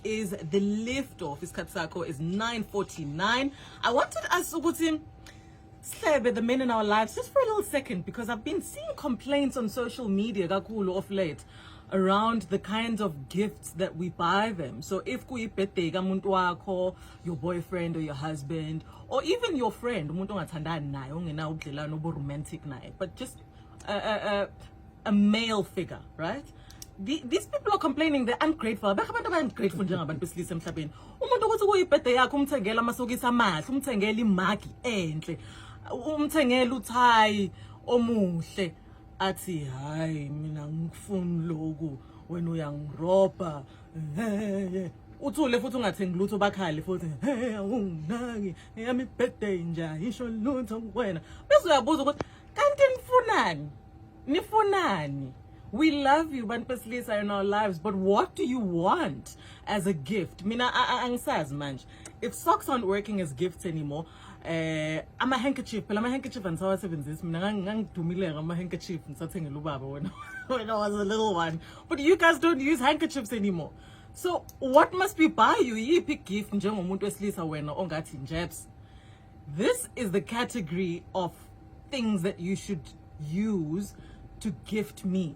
is the lift off. Isikhathi sakho is 9:49. I wanted us ukuthi Slebe, the men in our lives, just for a little second, because I've been seeing complaints on social media kakhulu of late around the kinds of gifts that we buy them. So if kuyi birthday kamuntu wakho, your boyfriend or your husband, or even your friend, umuntu ongathandani naye, ongenawo ubudlelwano obu-romantic naye, but just a male figure, right? These people are complaining they're ungrateful. Abantu ungrateful njengabantu besilisa emhlabeni. Umuntu ukuthi kuyi birthday yakho umthengela amasokisi amahle, umthengela imagi enhle, umthengela uthayi omuhle, athi hayi mina ngifuni lokhu wena uyangiroba. Uthule futhi ungathengi lutho bakhali futhi awunginaki yami birthday nje isho lutho kuwena. Bese uyabuza ukuthi kanti nifunani? Nifunani? We love you, bantu besilisa, in our lives, but what do you want as a gift? Mina angisazi manje. If socks aren't working as gifts anymore, I'm a handkerchief, but I'm a handkerchief and so I this. Mina ngangidumile ngama handkerchief ngisathengela ubaba when I was a little one. But you guys don't use handkerchiefs anymore. So what must we buy you? Yiphi gift njengomuntu wesilisa wena ongathi njebs? This is the category of things that you should use to gift me.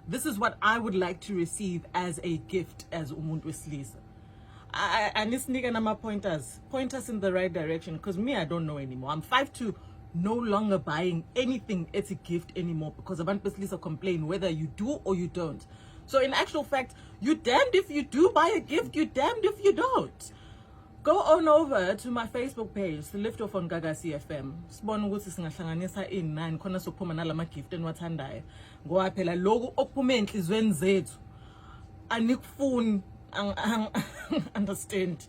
This is what I would like to receive as a gift as umuntu wesilisa. And this nigga nama point us in the right direction, because me, I don't know anymore. I'm 5'2", no longer buying anything as a gift anymore, because abantu besilisa complain whether you do or you don't. So in actual fact, you damned if you do buy a gift, you damned if you don't. Go on over to my Facebook page, TheLiftOff on Gagasi FM. Sibona ukuthi singahlanganisa in9 khona sokuphuma nalama gift enwathandayo. Ngoba phela lokhu okuphuma enhlizweni zethu anikufuni understand.